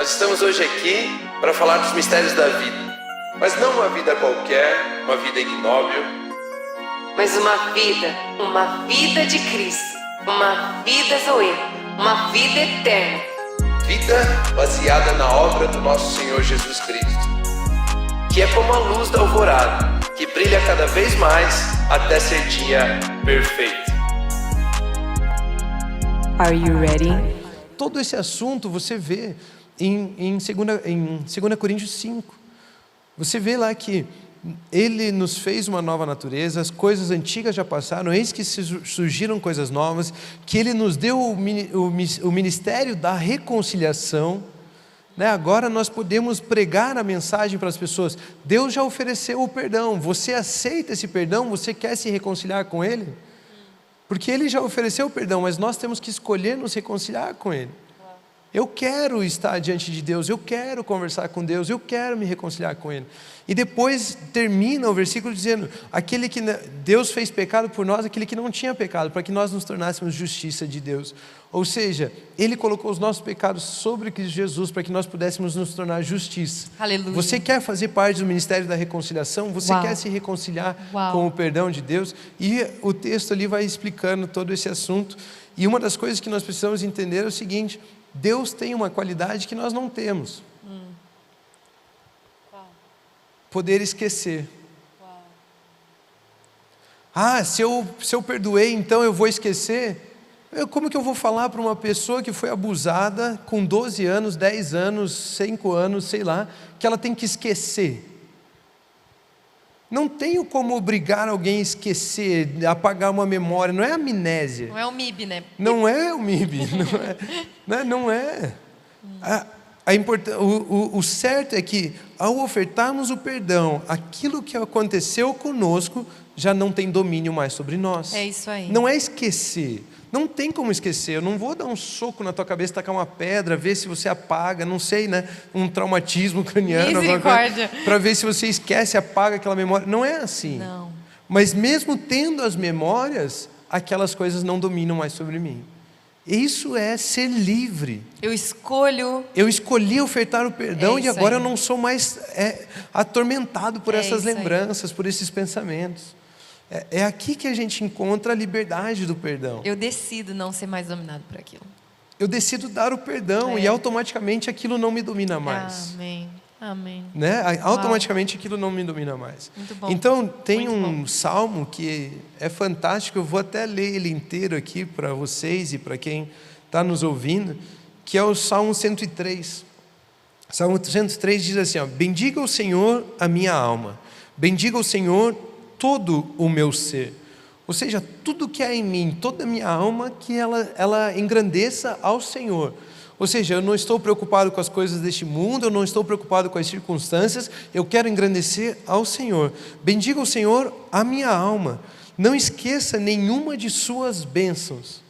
Nós estamos hoje aqui para falar dos mistérios da vida, mas não uma vida qualquer, uma vida ignóbil, mas uma vida de Cristo, uma vida Zoe, uma vida eterna. vida baseada na obra do nosso Senhor Jesus Cristo, que é como a luz da alvorada, que brilha cada vez mais até ser dia perfeito. Are you ready? Todo esse assunto você vê em 2 Coríntios 5. Você vê lá que Ele nos fez uma nova natureza, as coisas antigas já passaram, eis que surgiram coisas novas, que Ele nos deu o ministério da reconciliação, né? Agora nós podemos pregar a mensagem para as pessoas. Deus já ofereceu o perdão, você aceita esse perdão? Você quer se reconciliar com Ele? Porque Ele já ofereceu o perdão, mas nós temos que escolher nos reconciliar com Ele. Eu quero estar diante de Deus, eu quero conversar com Deus, eu quero me reconciliar com Ele. E depois termina o versículo dizendo, aquele que Deus fez pecado por nós, aquele que não tinha pecado, para que nós nos tornássemos justiça de Deus. Ou seja, Ele colocou os nossos pecados sobre Cristo Jesus, para que nós pudéssemos nos tornar justiça. Aleluia. Você quer fazer parte do ministério da reconciliação? Você quer se reconciliar com o perdão de Deus? E o texto ali vai explicando todo esse assunto. E uma das coisas que nós precisamos entender é o seguinte: Deus tem uma qualidade que nós não temos. Poder esquecer. Se eu perdoei, então eu vou esquecer? Como que eu vou falar para uma pessoa que foi abusada com 12 anos, 10 anos, 5 anos, sei lá, que ela tem que esquecer? Não tenho como obrigar alguém a esquecer, a apagar uma memória, não é amnésia. Não é o MIB, né? Não é o MIB, não é. O certo é que, ao ofertarmos o perdão, aquilo que aconteceu conosco já não tem domínio mais sobre nós. É isso aí. Não é esquecer. Não tem como esquecer. Eu não vou dar um soco na tua cabeça, tacar uma pedra, ver se você apaga, não sei, né? Um traumatismo craniano, Misericórdia. para ver se você esquece, apaga aquela memória. Não é assim. Não. Mas mesmo tendo as memórias, aquelas coisas não dominam mais sobre mim. Isso é ser livre. Eu escolhi ofertar o perdão e agora aí. eu não sou mais atormentado por essas isso aí. lembranças, por esses pensamentos. É aqui que a gente encontra a liberdade do perdão. Eu decido não ser mais dominado por aquilo. Eu decido dar o perdão e automaticamente aquilo não me domina mais. Amém. Amém. Né? Automaticamente aquilo não me domina mais. Muito bom. Então tem Muito bom. salmo que é fantástico, eu vou até ler ele inteiro aqui para vocês e para quem está nos ouvindo, que é o Salmo 103. Salmo 103 diz assim, bendiga o Senhor a minha alma, bendiga o Senhor todo o meu ser. Ou seja, tudo que há em mim, toda a minha alma, que ela engrandeça ao Senhor. Ou seja, eu não estou preocupado com as coisas deste mundo, eu não estou preocupado com as circunstâncias, eu quero engrandecer ao Senhor. Bendiga o Senhor a minha alma, não esqueça nenhuma de suas bênçãos.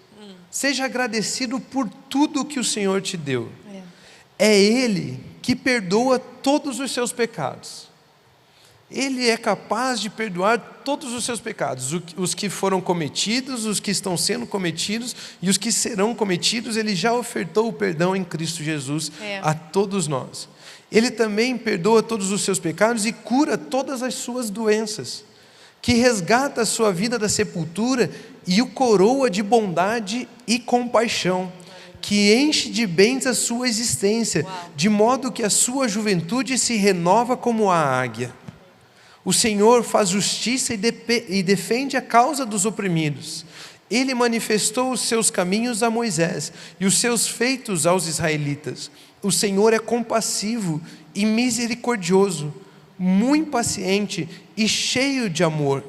Seja agradecido por tudo que o Senhor te deu. É Ele que perdoa todos os seus pecados. Ele é capaz de perdoar todos os seus pecados, os que foram cometidos, os que estão sendo cometidos e os que serão cometidos. Ele já ofertou o perdão em Cristo Jesus a todos nós. Ele também perdoa todos os seus pecados e cura todas as suas doenças, que resgata a sua vida da sepultura e o coroa de bondade e compaixão, que enche de bens a sua existência, de modo que a sua juventude se renova como a águia. O Senhor faz justiça e defende a causa dos oprimidos. Ele manifestou os seus caminhos a Moisés e os seus feitos aos israelitas. O Senhor é compassivo e misericordioso, muito paciente e cheio de amor.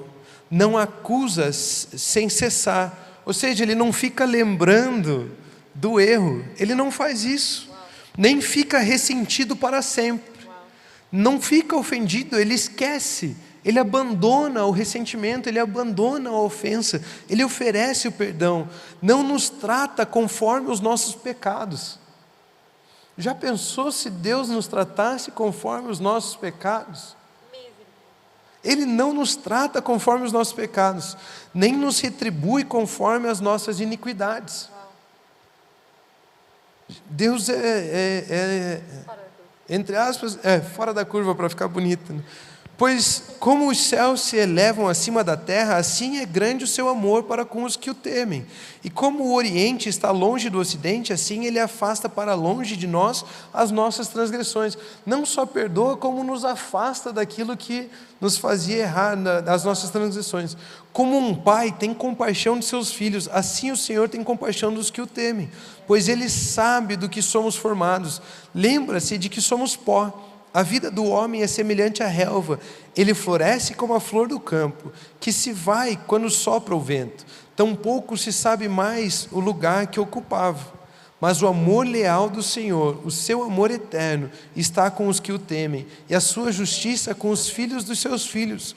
Não acusa sem cessar. Ou seja, Ele não fica lembrando do erro. Ele não faz isso. Nem fica ressentido para sempre. Não fica ofendido, Ele esquece, Ele abandona o ressentimento, Ele abandona a ofensa, Ele oferece o perdão, não nos trata conforme os nossos pecados. Já pensou se Deus nos tratasse conforme os nossos pecados? Ele não nos trata conforme os nossos pecados, nem nos retribui conforme as nossas iniquidades. Deus entre aspas, fora da curva para ficar bonito, né? Pois como os céus se elevam acima da terra, assim é grande o seu amor para com os que o temem. E como o Oriente está longe do Ocidente, assim Ele afasta para longe de nós as nossas transgressões. Não só perdoa, como nos afasta daquilo que nos fazia errar, das nossas transgressões. Como um pai tem compaixão de seus filhos, assim o Senhor tem compaixão dos que o temem. Pois Ele sabe do que somos formados. Lembra-se de que somos pó. A vida do homem é semelhante à relva, ele floresce como a flor do campo, que se vai quando sopra o vento. Tampouco se sabe mais o lugar que ocupava. Mas o amor leal do Senhor, o seu amor eterno, está com os que o temem, e a sua justiça com os filhos dos seus filhos,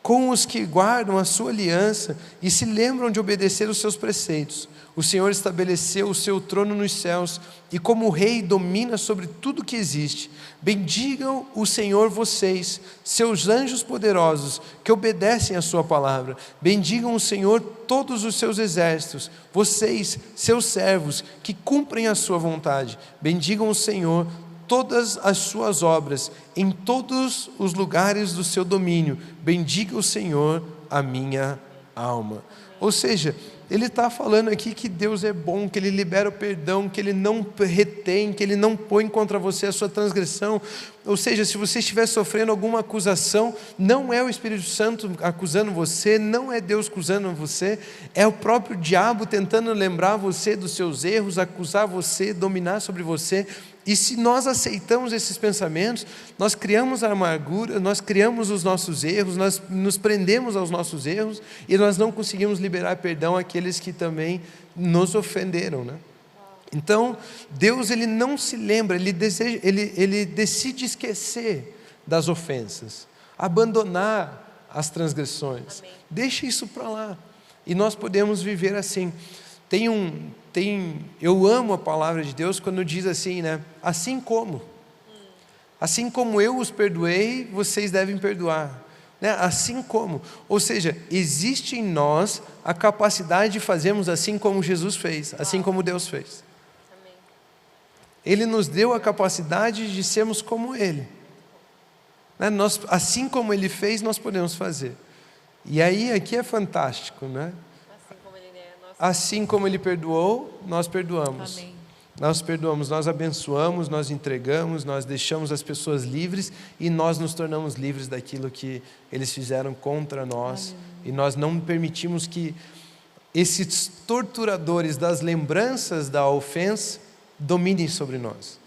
com os que guardam a sua aliança e se lembram de obedecer os seus preceitos. O Senhor estabeleceu o seu trono nos céus e como rei domina sobre tudo que existe. Bendigam o Senhor vocês, seus anjos poderosos, que obedecem a sua palavra. Bendigam o Senhor todos os seus exércitos, vocês, seus servos, que cumprem a sua vontade. Bendigam o Senhor todas as suas obras, em todos os lugares do seu domínio. Bendiga o Senhor a minha alma. Ou seja, ele está falando aqui que Deus é bom, que Ele libera o perdão, que Ele não retém, que Ele não põe contra você a sua transgressão. Ou seja, se você estiver sofrendo alguma acusação, não é o Espírito Santo acusando você, não é Deus acusando você, é o próprio diabo tentando lembrar você dos seus erros, acusar você, dominar sobre você. E se nós aceitamos esses pensamentos, nós criamos a amargura, nós criamos os nossos erros, nós nos prendemos aos nossos erros e nós não conseguimos liberar perdão àqueles que também nos ofenderam, né? Então, Deus ele não se lembra, ele decide esquecer das ofensas, abandonar as transgressões. Amém. Deixa isso para lá e nós podemos viver assim. Eu amo a palavra de Deus quando diz assim, né? Assim como eu os perdoei, vocês devem perdoar, né? Assim como, ou seja, existe em nós a capacidade de fazermos assim como Jesus fez, assim como Deus fez. Amém. Ele nos deu a capacidade de sermos como Ele, né? Assim como Ele fez, nós podemos fazer. E aí aqui é fantástico, né? Assim como Ele perdoou, nós perdoamos. Amém. Nós perdoamos, nós abençoamos, nós entregamos, nós deixamos as pessoas livres e nós nos tornamos livres daquilo que eles fizeram contra nós. Amém. E nós não permitimos que esses torturadores das lembranças da ofensa dominem sobre nós.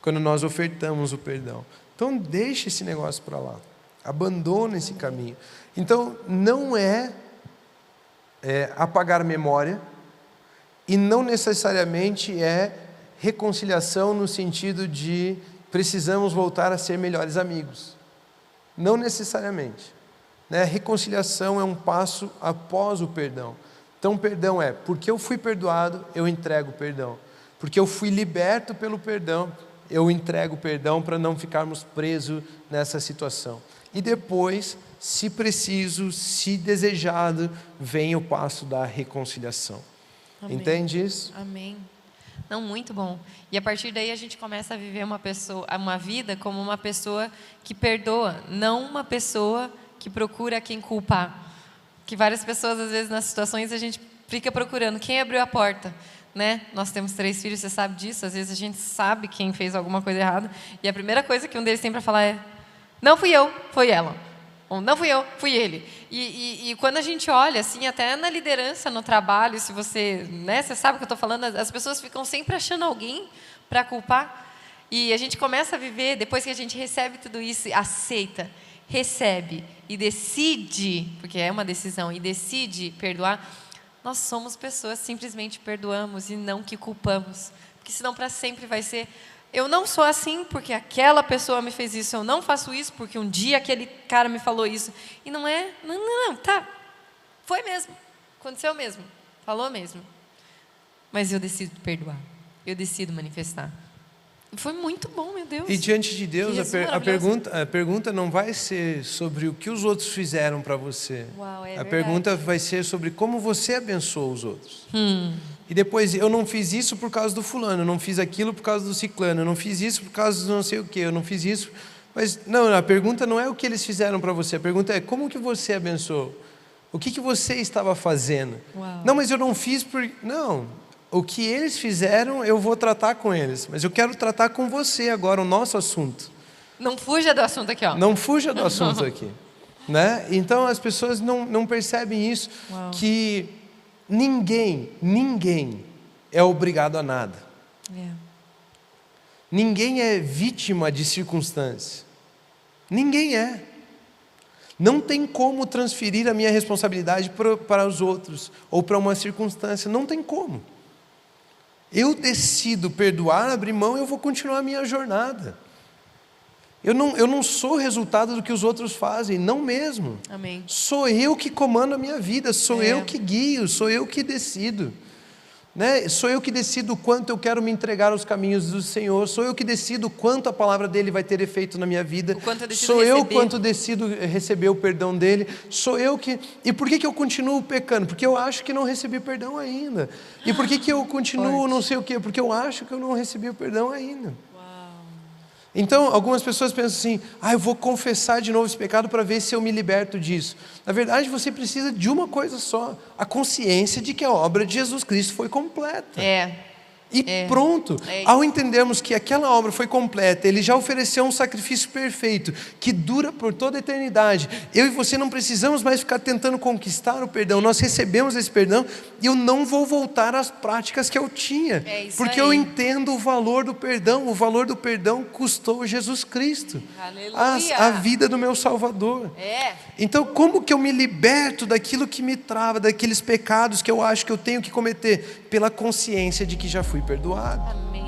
Quando nós ofertamos o perdão. Então deixe esse negócio para lá. Abandone esse caminho. Então não é apagar a memória e não necessariamente é reconciliação no sentido de precisamos voltar a ser melhores amigos. Não necessariamente, né? Reconciliação é um passo após o perdão. Então perdão é, porque eu fui perdoado, eu entrego o perdão. Porque eu fui liberto pelo perdão, eu entrego o perdão para não ficarmos presos nessa situação. E depois, se preciso, se desejado, vem o passo da reconciliação. Amém. Entende isso? Amém. Não, muito bom. E a partir daí a gente começa a viver uma vida como uma pessoa que perdoa, não uma pessoa que procura quem culpar. Que várias pessoas, às vezes, nas situações, a gente fica procurando quem abriu a porta, né? Nós temos 3 filhos, você sabe disso. Às vezes a gente sabe quem fez alguma coisa errada e a primeira coisa que um deles tem para falar é: não fui eu, foi ela. Ou não fui eu, fui ele. E quando a gente olha, assim, até na liderança, no trabalho, se você, né, você sabe o que eu estou falando, as pessoas ficam sempre achando alguém para culpar. E a gente começa a viver, depois que a gente recebe tudo isso, aceita, recebe e decide, porque é uma decisão, e decide perdoar, nós somos pessoas, simplesmente perdoamos e não que culpamos. Porque senão para sempre vai ser: eu não sou assim porque aquela pessoa me fez isso, eu não faço isso porque um dia aquele cara me falou isso. E não é, não, tá, foi mesmo, aconteceu mesmo, falou mesmo. Mas eu decido perdoar, eu decido manifestar. Foi muito bom, meu Deus. E diante de Deus, Jesus a maravilhoso. pergunta não vai ser sobre o que os outros fizeram para você. Uau, é A verdade. pergunta vai ser sobre como você abençoou os outros. E depois, eu não fiz isso por causa do fulano, eu não fiz aquilo por causa do ciclano, eu não fiz isso por causa do não sei o quê, eu não fiz isso... Mas não, a pergunta não é o que eles fizeram para você, a pergunta é como que você abençoou? O que você estava fazendo? Uau. Não, mas eu não fiz por... Não, o que eles fizeram eu vou tratar com eles, mas eu quero tratar com você agora, o nosso assunto. Não fuja do assunto aqui, ó. Não fuja do assunto aqui. Né? Então as pessoas não percebem isso, Uau. que ninguém é obrigado a nada. É. Ninguém é vítima de circunstância. Ninguém é. Não tem como transferir a minha responsabilidade para os outros ou para uma circunstância. Não tem como. Eu decido perdoar, abrir mão, eu vou continuar a minha jornada. Eu não sou resultado do que os outros fazem, não mesmo. Amém. Sou eu que comando a minha vida, sou eu que guio, sou eu que decido. Né? Sou eu que decido o quanto eu quero me entregar aos caminhos do Senhor, sou eu que decido o quanto a palavra dele vai ter efeito na minha vida, O quanto eu decido sou eu receber. quanto decido receber o perdão dele, sou eu que... E por que eu continuo pecando? Porque eu acho que não recebi perdão ainda. E por que eu continuo não sei o quê? Porque eu acho que eu não recebi o perdão ainda. Então, algumas pessoas pensam assim, eu vou confessar de novo esse pecado para ver se eu me liberto disso. Na verdade, você precisa de uma coisa só, a consciência de que a obra de Jesus Cristo foi completa. E pronto, ao entendermos que aquela obra foi completa, Ele já ofereceu um sacrifício perfeito, que dura por toda a eternidade. Eu e você não precisamos mais ficar tentando conquistar o perdão, nós recebemos esse perdão e eu não vou voltar às práticas que eu tinha, porque eu entendo o valor do perdão custou Jesus Cristo, a vida do meu Salvador. Então como que eu me liberto daquilo que me trava, daqueles pecados que eu acho que eu tenho que cometer? Pela consciência de que já fui perdoado. Amém.